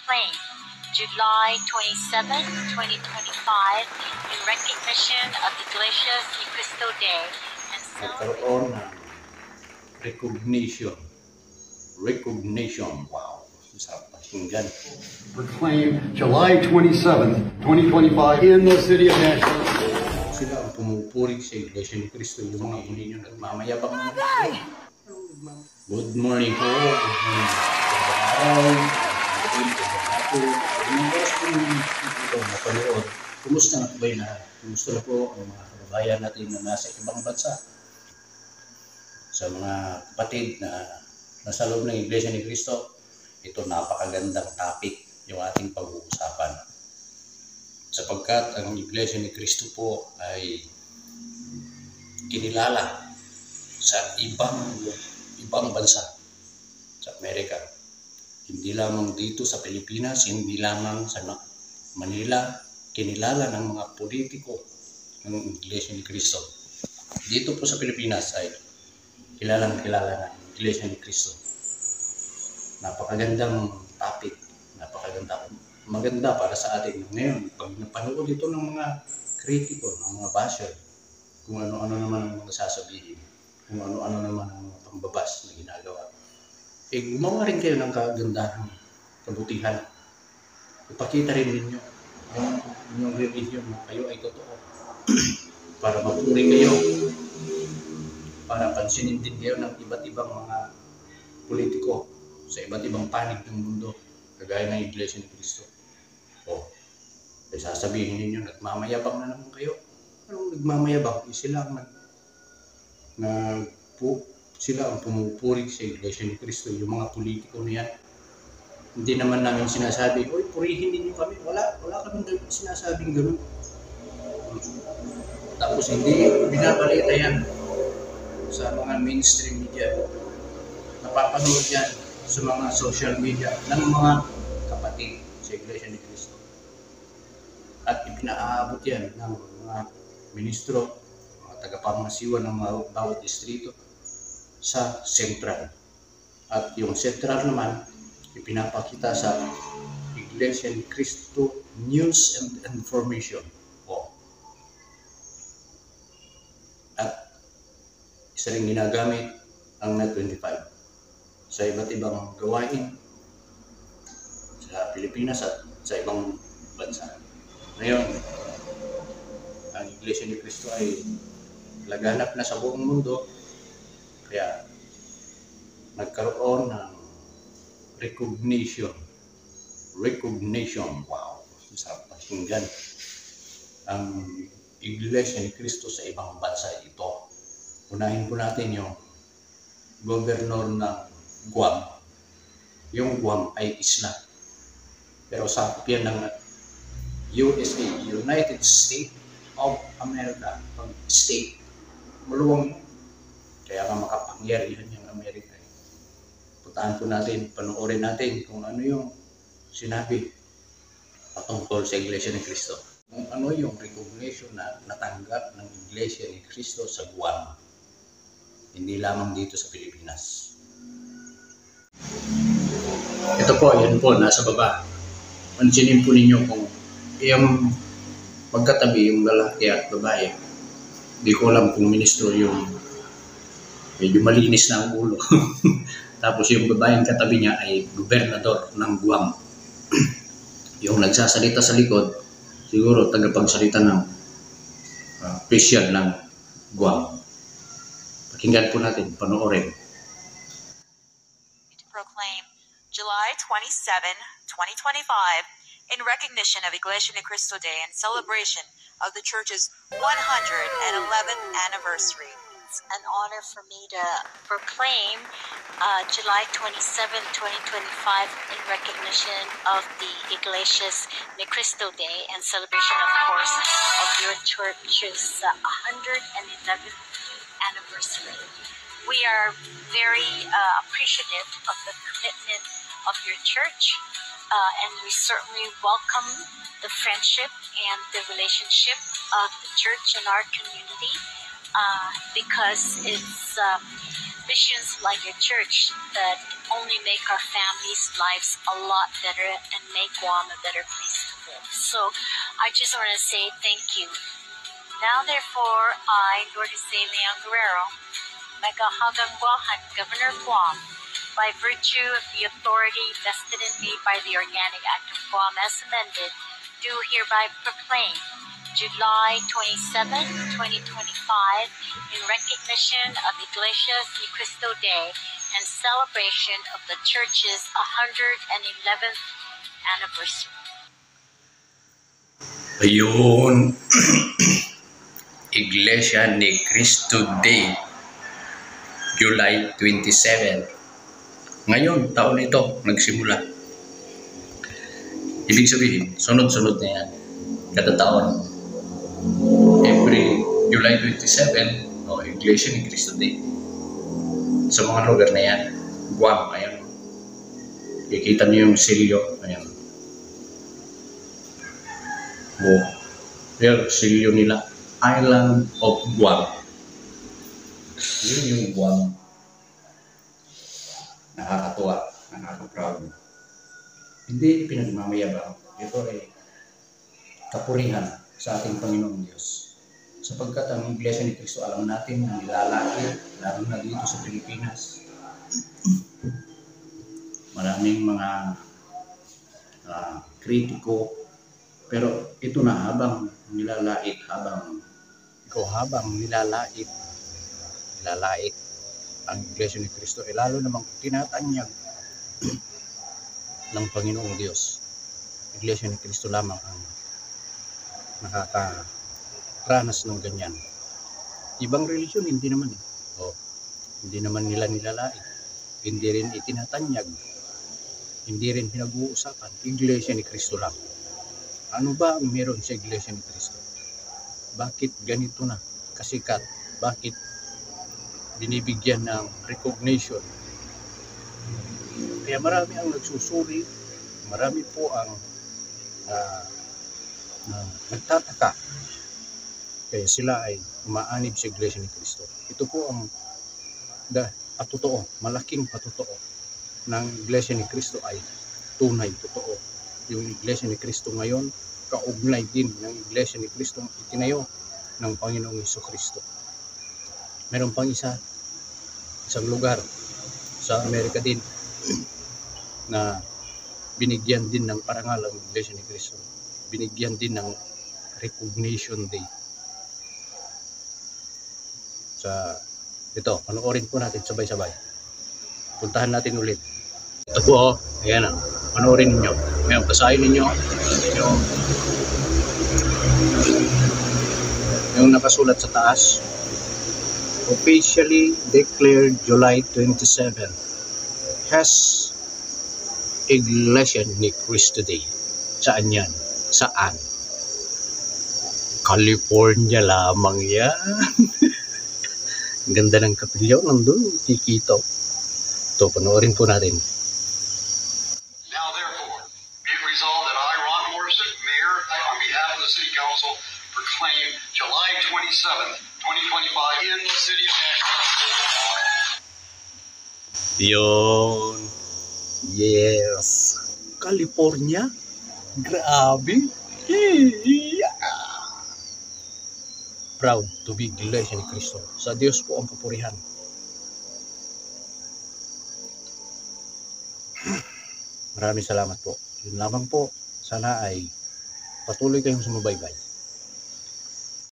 proclaim July 27, 2025 in recognition of Iglesias Ni Cristo Day and nagkaroon ng recognition. Wow, masarap pakinggan. Proclaim July 27, 2025 in the city of Nashville. Sila ang pumupuri sa Iglesia ni Cristo, yung mga Pilipino nagmamayabang ng good morning po, good morning, magandang araw, magandang hapon, mga oras po ito napanood. Kumusta na po ba na? Kumusta na po ang mga kababayan natin na nasa ibang bansa? Sa mga kapatid na nasa loob ng Iglesia ni Cristo, ito napakagandang topic yung ating pag-uusapan. Sapagkat ang Iglesia ni Cristo po ay kinilala sa ibang bansa sa Amerika. Hindi lamang dito sa Pilipinas, hindi lamang sa Manila, kinilala ng mga politiko ng Iglesia ni Cristo. Dito po sa Pilipinas ay kilalang kilala ng Iglesia ni Cristo. Napakagandang topic, maganda para sa atin ngayon. Pag napanood ito ng mga kritiko, ng mga basher, kung ano-ano naman ang mga sasabihin, kung ano-ano naman ang mga pambabas na ginagawa, gumawa rin kayo ng kagandahang kabutihan. Ipakita rin ninyo yung inyong religion na kayo ay totoo para mapuri kayo, para pansinin din kayo ng iba't ibang mga politiko sa iba't ibang panig ng mundo, kagaya ng Iglesia ni Cristo. Sasabihin ninyo, nagmamayabang na naman kayo. Anong nagmamayabang? Sila ang pumupuri sa Iglesia ni Cristo, yung mga politiko niyan. Hindi naman namin sinasabi, oy, purihin ninyo kami. Wala kami sinasabing gano'n. Tapos hindi binabalita yan sa mga mainstream media. Napapanood yan sa mga social media ng mga kapatid sa Iglesia ni Cristo. At ipinaaabot yan ng mga ministro, mga tagapangasiwa ng bawat distrito sa Sentral. At yung Sentral naman, ipinapakita sa Iglesia ni Cristo News and Information. At isa rin ginagamit ang Net25 sa iba't ibang gawain sa Pilipinas at sa ibang bansa. Ngayon, ang Iglesia ni Cristo ay laganap na sa buong mundo, kaya nagkaroon ng recognition. Wow, masarap pakinggan. Ang Iglesia ni Cristo sa ibang bansa ito. Unahin po natin yung gobernador ng Guam. Yung Guam ay isla, pero sakop yan ng USA, United States of America, pag state, maluwang yun. Kaya nga makapangyarihan yung Amerika. Puntahan po natin, panoorin natin kung ano yung sinabi patungkol sa Iglesia ni Cristo. Kung ano yung recognition na natanggap ng Iglesia ni Cristo sa Guam. Hindi lamang dito sa Pilipinas. Ito po, yun po, nasa baba. Pansinin po ninyo kung yung magkatabi yung lalaki at babae. Hindi ko alam kung ministro yung medyo malinis na ang ulo. Tapos yung babaeng katabi niya ay gobernador ng Guam. Yung nagsasalita sa likod, siguro tagapagsalita ng official ng Guam. Pakinggan po natin, panoorin. To proclaim July 27, 2025 in recognition of Iglesia Ni Cristo Day and celebration of the Church's 111th anniversary. It's an honor for me to proclaim July 27, 2025 in recognition of the Iglesias Ni Cristo Day and celebration, of course, of your Church's 111th anniversary. We are very appreciative of the commitment of your church, and we certainly welcome the friendship and the relationship of the church and our community. because it's missions like a church that only make our families' lives a lot better and make Guam a better place to live. So I just want to say thank you. Now, therefore, I, Lourdes A. Leon Guerrero, Megahagang Guahan, Governor of Guam, by virtue of the authority vested in me by the Organic Act of Guam as amended, do hereby proclaim July 27, 2025, in recognition of Iglesias Ni Cristo Day and celebration of the Church's 111th anniversary. Ayun. Iglesia Ni Cristo Day, July 27. Ngayon, taon ito, nagsimula. Ibig sabihin, sunod-sunod na yan. Kada taon. Every July 27, Iglesia Ni Cristo Day. Sa mga lugar na yan. Guam, ayan. Kikita niyo yung silyo. Ayan. Yung silyo nila. Island of Guam. Yun yung Guam. Nakakatuwa, nakaka-proud. Hindi pinagmamayabang. Ito ay kapurihan sa ating Panginoong Diyos. Sapagkat ang Iglesia ni Cristo, alam natin na nilalaki, lalo na dito sa Pilipinas. Maraming mga kritiko, pero ito na habang nilalait ang Iglesia ni Cristo, lalo namang tinatanyag ng Panginoong Diyos. Iglesia ni Cristo lamang ang nakakaranas ng ganyan. Ibang religion, hindi naman hindi naman nila nilalait, hindi rin itinatanyag, hindi rin pinag-uusapan. Iglesia ni Cristo lang. Ano ba ang meron sa Iglesia ni Cristo? Bakit ganito na kasikat? Bakit binibigyan ng recognition? Kaya marami ang nagsusuri, marami po ang nagtataka. Kaya sila ay umaanib sa Iglesia ni Cristo. Ito po ang totoo, malaking patotoo ng Iglesia ni Cristo ay tunay, totoo. Yung Iglesia ni Cristo ngayon, kaugnay din ng Iglesia ni Cristo itinayo ng Panginoong Jesucristo. Meron pang isang lugar sa Amerika din na binigyan din ng parangal ang Iglesia ni Cristo. Binigyan din ng recognition day. Ito, panoorin po natin sabay-sabay. Puntahan natin ulit. Ito po, ayan panoorin ninyo. Ngayon, basahin ninyo yung nakasulat sa taas. Officially declared July 27 has Iglesia Ni Cristo Day. Saan yan? Saan? California lamang yan. Ang ganda ng kapilyo nandun, kikito. Ito, panoorin po natin. Now therefore, be it resolved that I, Ron Morrison, Mayor, on behalf of the City Council, proclaim July 27th, 2025 in the City of Nashville. Yun. Yes. California? Grabe. Proud to be Iglesia ni Cristo. Sa Diyos po ang kapurihan. Maraming salamat po. Yun lamang po. Sana ay patuloy kayong sumubaybay.